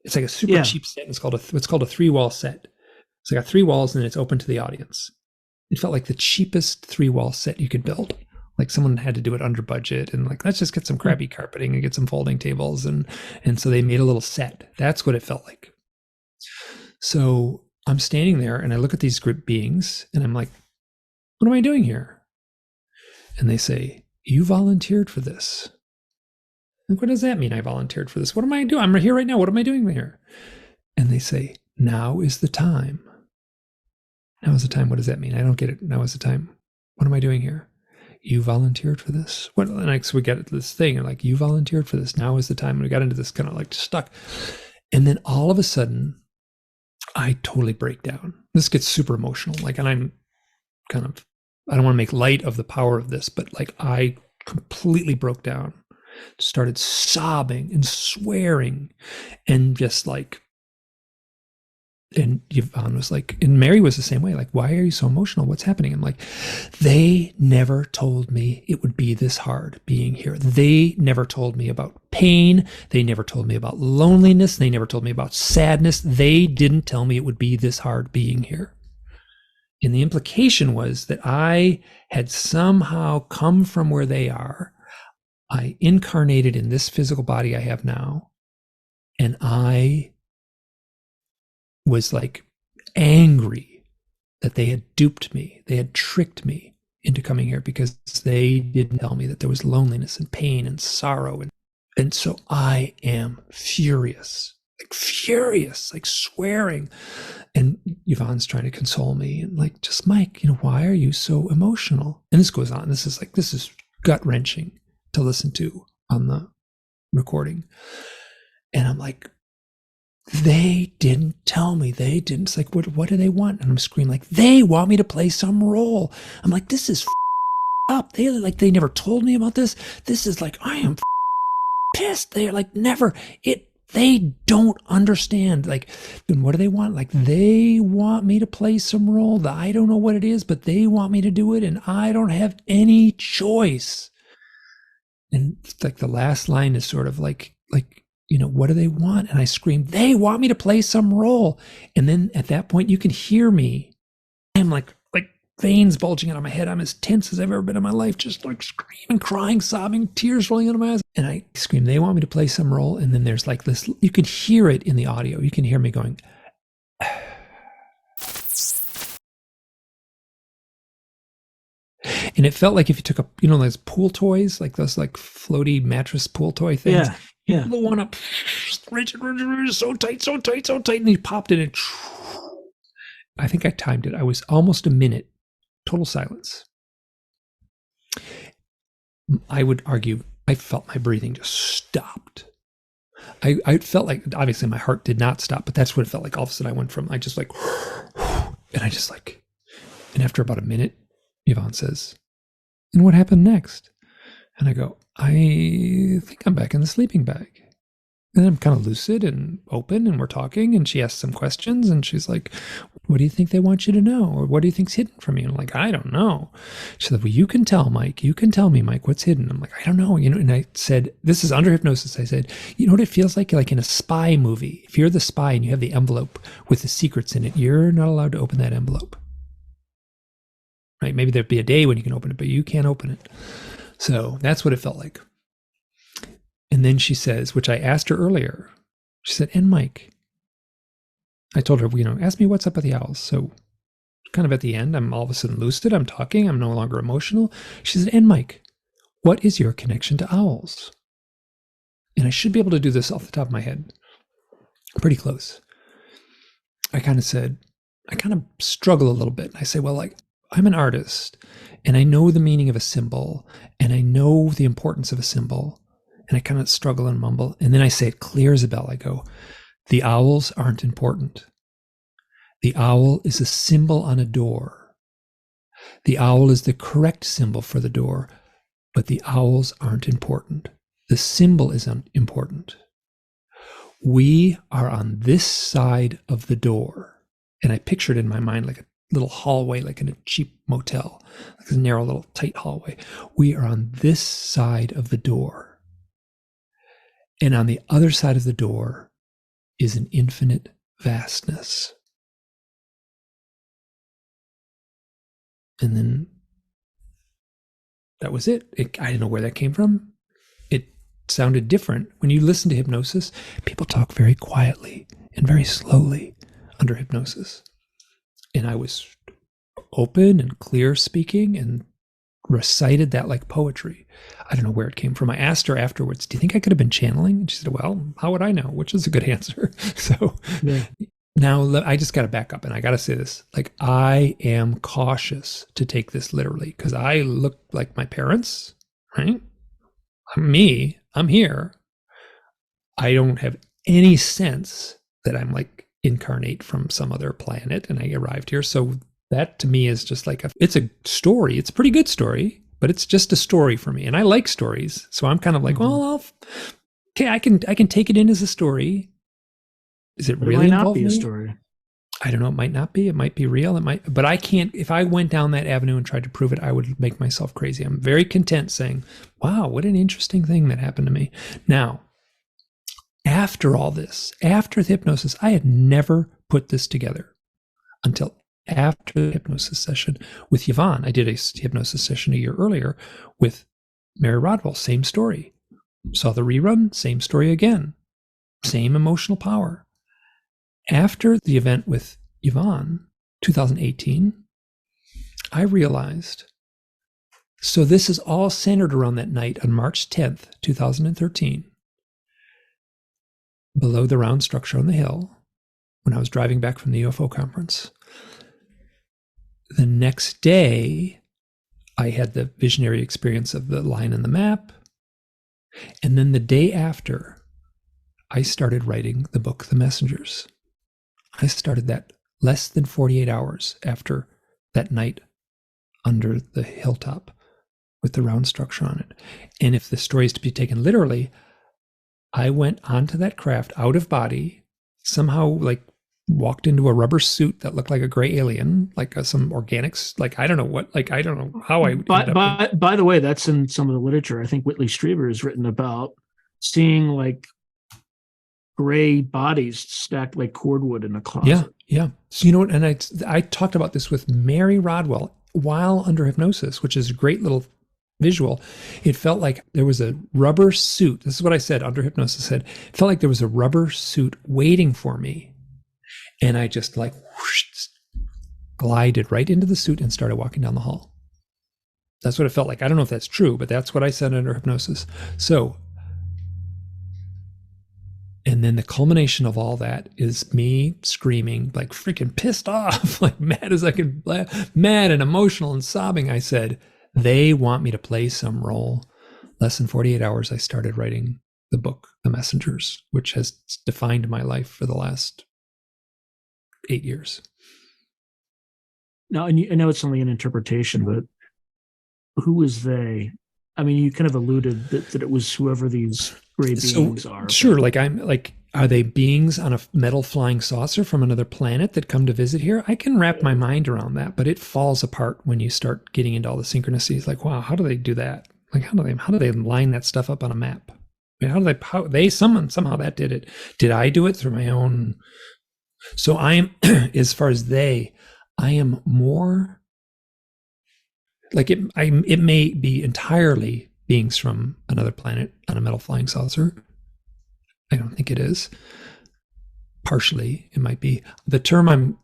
It's like a super cheap set. It's called a 3-wall set. It's got 3 walls and it's open to the audience. It felt like the cheapest 3-wall set you could build. Like someone had to do it under budget and like, let's just get some crappy carpeting and get some folding tables. And so they made a little set. That's what it felt like. So I'm standing there and I look at these group beings and I'm like, what am I doing here? And they say, you volunteered for this. Like, what does that mean? I volunteered for this. What am I doing? I'm here right now. What am I doing here? And they say, now is the time. Now is the time. What does that mean? I don't get it. Now is the time. What am I doing here? You volunteered for this. What? And like, so we get this thing and like, you volunteered for this. Now is the time. And we got into this kind of like stuck. And then all of a sudden, I totally break down. This gets super emotional. Like, and I'm kind of, I don't want to make light of the power of this, but like I completely broke down, started sobbing and swearing and just like, and Yvonne was like, and Mary was the same way. Like, why are you so emotional? What's happening? I'm like, they never told me it would be this hard being here. They never told me about pain. They never told me about loneliness. They never told me about sadness. They didn't tell me it would be this hard being here. And the implication was that I had somehow come from where they are. I incarnated in this physical body I have now. And I was like angry that they had duped me. They had tricked me into coming here because they didn't tell me that there was loneliness and pain and sorrow. And so I am furious, like swearing. And Yvonne's trying to console me and like, just Mike, why are you so emotional? And this goes on. This is gut wrenching to listen to on the recording. And I'm like, they didn't tell me. They didn't. It's like, what do they want? And I'm screaming like, they want me to play some role. I'm like, this is up. They never told me about this. This is like, I am pissed. They're like, never. They don't understand. Like, then what do they want? Like, they want me to play some role that I don't know what it is, but they want me to do it, and I don't have any choice. And like the last line is sort of like, what do they want? And I scream, they want me to play some role. And then at that point, you can hear me. I'm like veins bulging out of my head. I'm as tense as I've ever been in my life, just like screaming, crying, sobbing, tears rolling out of my eyes. And I scream, they want me to play some role. And then there's like this, you can hear it in the audio. You can hear me going, and it felt like if you took those pool toys, like those like floaty mattress pool toy things. Yeah. The one up, so tight. And he popped it in. I think I timed it. I was almost a minute. Total silence. I would argue I felt my breathing just stopped. I felt like, obviously my heart did not stop, but that's what it felt like. All of a sudden I went from, I just like, and I just like, and after about a minute, Yvonne says, and what happened next? And I go, I think I'm back in the sleeping bag. And I'm kind of lucid and open, and we're talking, and she asks some questions, and she's like, what do you think they want you to know? Or what do you think's hidden from you? And I'm like, I don't know. She said, well, you can tell, Mike. You can tell me, Mike, what's hidden. I'm like, I don't know. And I said, this is under hypnosis. I said, you know what it feels like? Like in a spy movie. If you're the spy and you have the envelope with the secrets in it, you're not allowed to open that envelope. Right? Maybe there'd be a day when you can open it, but you can't open it. So that's what it felt like. And then she says, which I asked her earlier, she said, and Mike, I told her, ask me what's up with the owls. So kind of at the end, I'm all of a sudden lucid. I'm talking. I'm no longer emotional. She said, and Mike, what is your connection to owls? And I should be able to do this off the top of my head. Pretty close. I kind of struggle a little bit. I say, well, like, I'm an artist and I know the meaning of a symbol and I know the importance of a symbol. And I kind of struggle and mumble. And then I say it clear as a bell. I go, the owls aren't important. The owl is a symbol on a door. The owl is the correct symbol for the door, but the owls aren't important. The symbol is important. We are on this side of the door. And I pictured in my mind like little hallway, like in a cheap motel, like a narrow little tight hallway. We are on this side of the door. And on the other side of the door is an infinite vastness. And then that was it. I didn't know where that came from. It sounded different. When you listen to hypnosis, people talk very quietly and very slowly under hypnosis. And I was open and clear speaking and recited that like poetry. I don't know where it came from. I asked her afterwards, do you think I could have been channeling? And she said, well, how would I know? Which is a good answer. So yeah. Now I just got to back up and I got to say this. Like, I am cautious to take this literally because I look like my parents, right? I'm me. I'm here. I don't have any sense that I'm like incarnate from some other planet and I arrived here. So that to me is just like, it's a story. It's a pretty good story, but it's just a story for me. And I like stories. So I'm kind of like, well, okay, I can take it in as a story. Is it really might not be a story? I don't know. It might not be. It might be real. It might, but I can't. If I went down that avenue and tried to prove it, I would make myself crazy. I'm very content saying, wow, what an interesting thing that happened to me. Now, after all this, after the hypnosis, I had never put this together until after the hypnosis session with Yvonne. I did a hypnosis session a year earlier with Mary Rodwell. Same story. Saw the rerun. Same story again. Same emotional power. After the event with Yvonne, 2018, I realized, so this is all centered around that night on March 10th, 2013, below the round structure on the hill, when I was driving back from the UFO conference. The next day, I had the visionary experience of the line in the map. And then the day after, I started writing the book, The Messengers. I started that less than 48 hours after that night under the hilltop with the round structure on it. And if the story is to be taken literally, I went onto that craft out of body, somehow like walked into a rubber suit that looked like a gray alien, like some organics, like I don't know what, like I don't know how I. By the way, that's in some of the literature. I think Whitley Strieber has written about seeing like gray bodies stacked like cordwood in a closet. Yeah. So you know what? And I talked about this with Mary Rodwell while under hypnosis, which is a great little visual. It felt like there was a rubber suit. This is what I said under hypnosis. It felt like there was a rubber suit waiting for me. And I just like whoosh, glided right into the suit and started walking down the hall. That's what it felt like. I don't know if that's true, but that's what I said under hypnosis. So, and then the culmination of all that is me screaming, like freaking pissed off, like mad as I could, mad and emotional and sobbing. I said, they want me to play some role. Less than 48 hours, I started writing the book, The Messengers, which has defined my life for the last 8 years. Now, and I know it's only an interpretation, but who is they? I mean, you kind of alluded that it was whoever these gray beings are. Sure, like are they beings on a metal flying saucer from another planet that come to visit here? I can wrap my mind around that, but it falls apart when you start getting into all the synchronicities. Like, wow, how do they do that? Like, how do they line that stuff up on a map? I mean, somehow that did it. Did I do it through my own? So I am, as far as I am more like it may be entirely beings from another planet on a metal flying saucer. I don't think it is. Partially, it might be. The term I've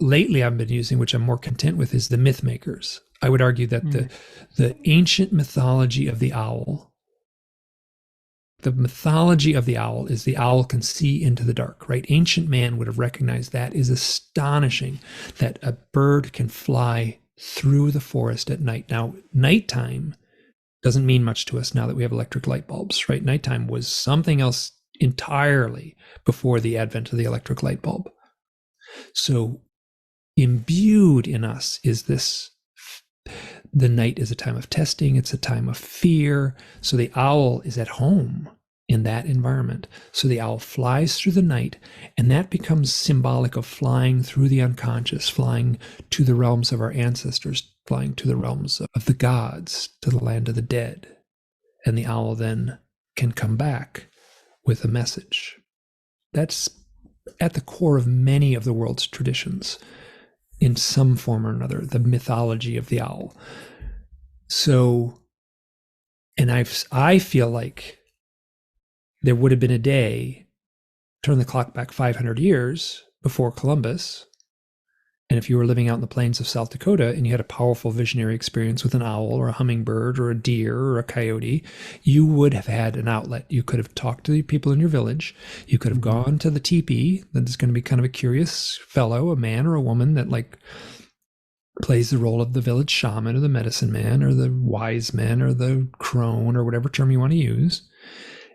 been using, which I'm more content with, is the Mythmakers. I would argue that the ancient mythology of the owl, is the owl can see into the dark, right? Ancient man would have recognized that is astonishing, that a bird can fly through the forest at night. Now, nighttime doesn't mean much to us now that we have electric light bulbs, right? Nighttime was something else entirely before the advent of the electric light bulb. So imbued in us is this, the night is a time of testing, it's a time of fear. So the owl is at home in that environment. So the owl flies through the night, and that becomes symbolic of flying through the unconscious, flying to the realms of our ancestors, flying to the realms of the gods, to the land of the dead. And the owl then can come back with a message. That's at the core of many of the world's traditions, in some form or another, the mythology of the owl. So, and I feel like there would have been a day, turn the clock back 500 years before Columbus, and if you were living out in the plains of South Dakota and you had a powerful visionary experience with an owl or a hummingbird or a deer or a coyote, you would have had an outlet. You could have talked to the people in your village. You could have gone to the teepee. That's going to be kind of a curious fellow, a man or a woman that like plays the role of the village shaman or the medicine man or the wise man or the crone or whatever term you want to use.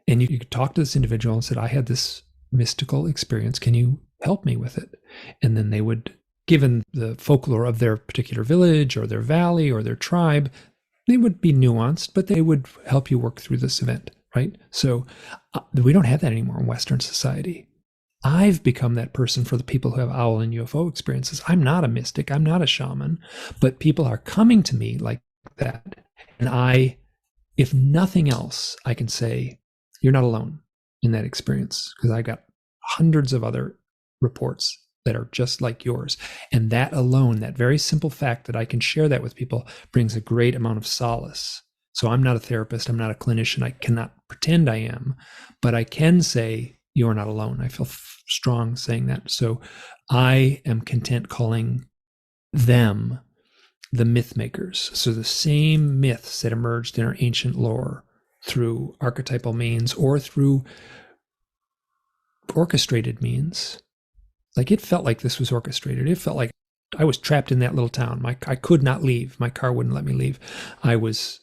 And you could talk to this individual and said, I had this mystical experience. Can you help me with it? And then they would, given the folklore of their particular village or their valley or their tribe, they would be nuanced, but they would help you work through this event, right? So we don't have that anymore in Western society. I've become that person for the people who have owl and UFO experiences. I'm not a mystic. I'm not a shaman, but people are coming to me like that. And I, if nothing else, I can say, you're not alone in that experience, because I got hundreds of other reports that are just like yours. And that alone, that very simple fact that I can share that with people, brings a great amount of solace. So I'm not a therapist. I'm not a clinician. I cannot pretend I am, but I can say you're not alone. I feel strong saying that. So I am content calling them the Mythmakers. So the same myths that emerged in our ancient lore through archetypal means or through orchestrated means. Like, it felt like this was orchestrated. It felt like I was trapped in that little town. I could not leave. My car wouldn't let me leave. I was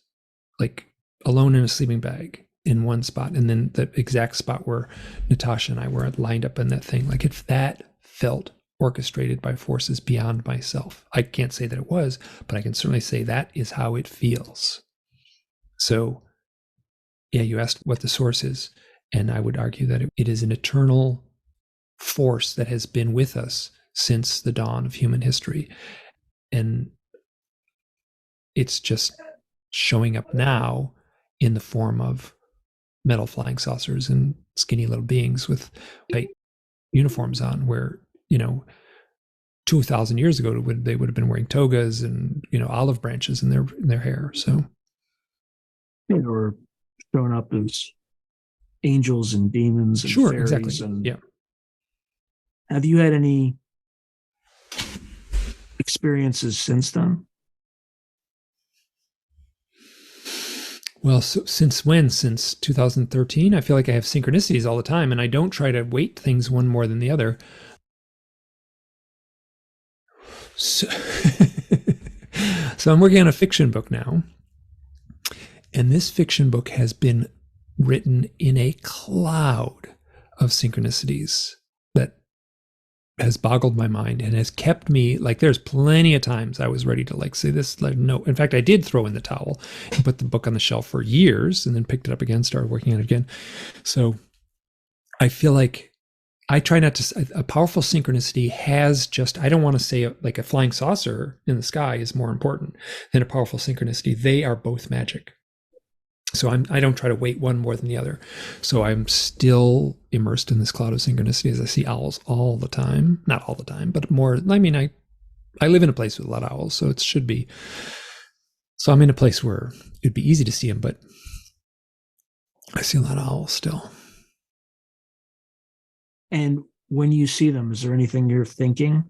like alone in a sleeping bag in one spot. And then the exact spot where Natasha and I were lined up in that thing. Like, that felt orchestrated by forces beyond myself. I can't say that it was, but I can certainly say that is how it feels. So, yeah, you asked what the source is. And I would argue that it is an eternal force that has been with us since the dawn of human history. And it's just showing up now in the form of metal flying saucers and skinny little beings with white uniforms on, where, 2,000 years ago, they would have been wearing togas and, olive branches in their hair. So they were showing up as angels and demons and sure, fairies. exactly. And yeah. Have you had any experiences since then? Well, so since when? Since 2013? I feel like I have synchronicities all the time, and I don't try to weight things one more than the other. So, so I'm working on a fiction book now, and this fiction book has been written in a cloud of synchronicities that has boggled my mind and has kept me, like, there's plenty of times I was ready to say this, no. In fact, I did throw in the towel and put the book on the shelf for years and then picked it up again, started working on it again. So I feel like I try not to, a powerful synchronicity has just, I don't want to say like a flying saucer in the sky is more important than a powerful synchronicity. They are both magic. So I don't try to weight one more than the other. So I'm still immersed in this cloud of synchronicities. I see owls all the time. Not all the time, but more. I mean, I live in a place with a lot of owls, so it should be. So I'm in a place where it'd be easy to see them, but I see a lot of owls still. And when you see them, is there anything you're thinking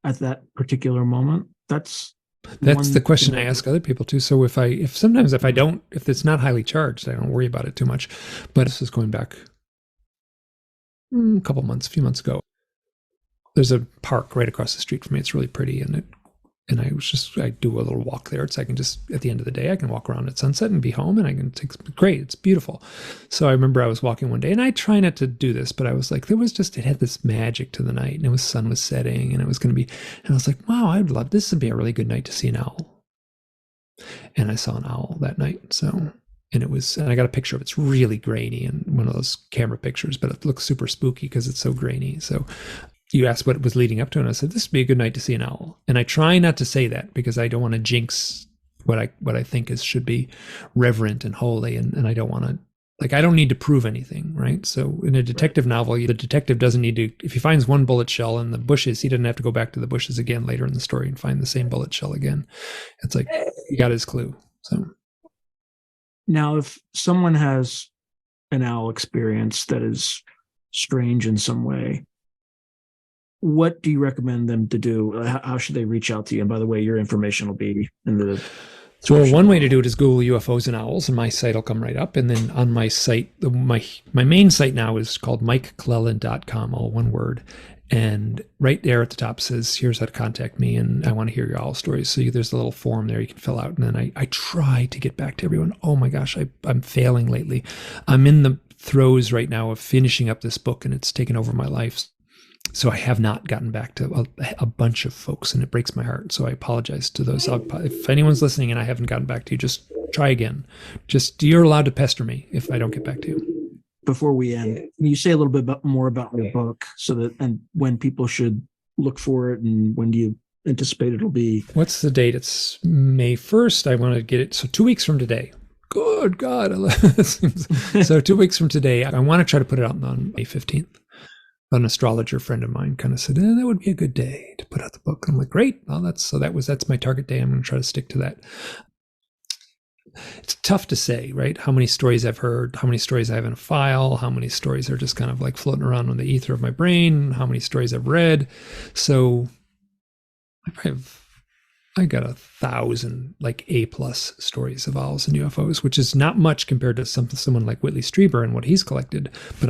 at that particular moment? That's the question I ask other people too. So if it's not highly charged, I don't worry about it too much. But this is going back a few months ago. There's a park right across the street from me. It's really pretty, and I do a little walk there. It's I can just, at the end of the day, I can walk around at sunset and be home, and great. It's beautiful. So I remember I was walking one day, and I try not to do this, but I was like, it had this magic to the night, and sun was setting, and it was going to be, and I was like, wow, this would be a really good night to see an owl. And I saw an owl that night. So And I got a picture of it. It's really grainy and one of those camera pictures, but it looks super spooky because it's so grainy. So you asked what was leading up to it, and I said, this would be a good night to see an owl. And I try not to say that because I don't want to jinx what I think should be reverent and holy. And I don't want to, like, I don't need to prove anything, right? So in a detective novel, the detective doesn't need to, if he finds one bullet shell in the bushes, he doesn't have to go back to the bushes again later in the story and find the same bullet shell again. It's like, he got his clue. So now, if someone has an owl experience that is strange in some way, what do you recommend them to do? How should they reach out to you? And by the way, your information will be in the well, one way to do it is Google UFOs and owls, and my site will come right up. And then on my site, my main site now is called MikeClelland.com, all one word. And right there at the top says, here's how to contact me, and I want to hear your owl stories. So there's a little form there you can fill out. And then I try to get back to everyone. Oh my gosh, I'm failing lately. I'm in the throes right now of finishing up this book, and it's taken over my life. So I have not gotten back to a bunch of folks, and it breaks my heart. So I apologize to those. If anyone's listening and I haven't gotten back to you, just try again. You're allowed to pester me if I don't get back to you. Before we end, can you say a little bit more about your book, so that, and when people should look for it, and when do you anticipate it'll be? What's the date? It's May 1st. I want to get it. So 2 weeks from today. Good God. So 2 weeks from today, I want to try to put it out on May 15th. An astrologer friend of mine kind of said, that would be a good day to put out the book. I'm like, great. Well, that's my target day. I'm going to try to stick to that. It's tough to say, right? How many stories I've heard, how many stories I have in a file, how many stories are just kind of like floating around on the ether of my brain, how many stories I've read. So I got 1,000 like A+ stories of owls and UFOs, which is not much compared to someone like Whitley Strieber and what he's collected. But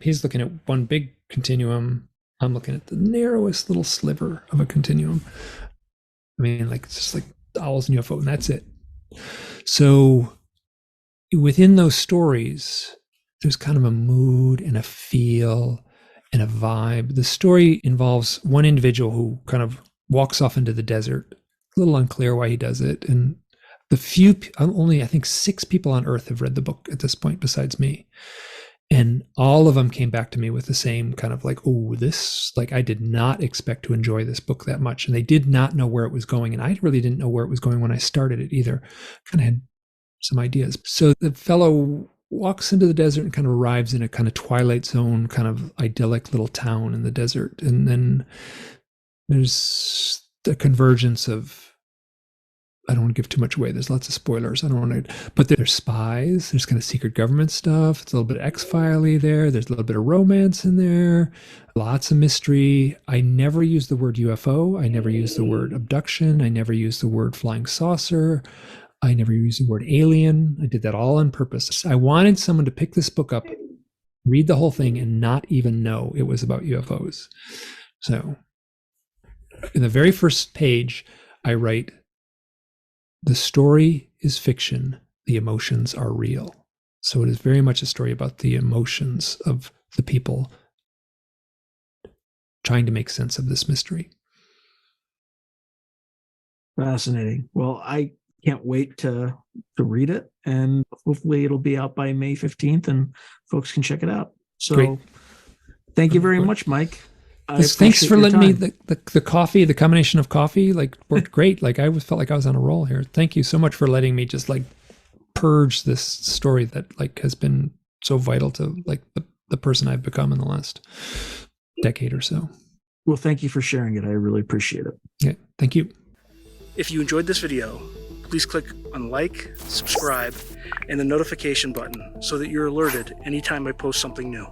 he's looking at one big continuum. I'm looking at the narrowest little sliver of a continuum. I mean, like, it's just like owls and UFO, and that's it. So within those stories, there's kind of a mood and a feel and a vibe. The story involves one individual who kind of walks off into the desert. A little unclear why he does it. And only I think 6 people on Earth have read the book at this point besides me. And all of them came back to me with the same kind of like, oh, this, like, I did not expect to enjoy this book that much. And they did not know where it was going. And I really didn't know where it was going when I started it either. Kind of had some ideas. So the fellow walks into the desert and kind of arrives in a kind of Twilight Zone, kind of idyllic little town in the desert. And then there's the convergence of, I don't want to give too much away. There's lots of spoilers. I don't want to, but there's spies. There's kind of secret government stuff. It's a little bit X-File-y there. There's a little bit of romance in there. Lots of mystery. I never use the word UFO. I never use the word abduction. I never use the word flying saucer. I never use the word alien. I did that all on purpose. I wanted someone to pick this book up, read the whole thing, and not even know it was about UFOs. So in the very first page, I write, the story is fiction, the emotions are real. So it is very much a story about the emotions of the people trying to make sense of this mystery. Fascinating. Well, I can't wait to read it, and hopefully it'll be out by May 15th and folks can check it out. So Great. Thank you very much, Mike. Thanks for letting me the coffee, the combination of coffee, like, worked great. Like, I felt like I was on a roll here. Thank you so much for letting me just like purge this story that like has been so vital to like the person I've become in the last decade or so. Well, thank you for sharing it. I really appreciate it. Yeah, thank you. If you enjoyed this video, please click on like, subscribe, and the notification button so that you're alerted anytime I post something new.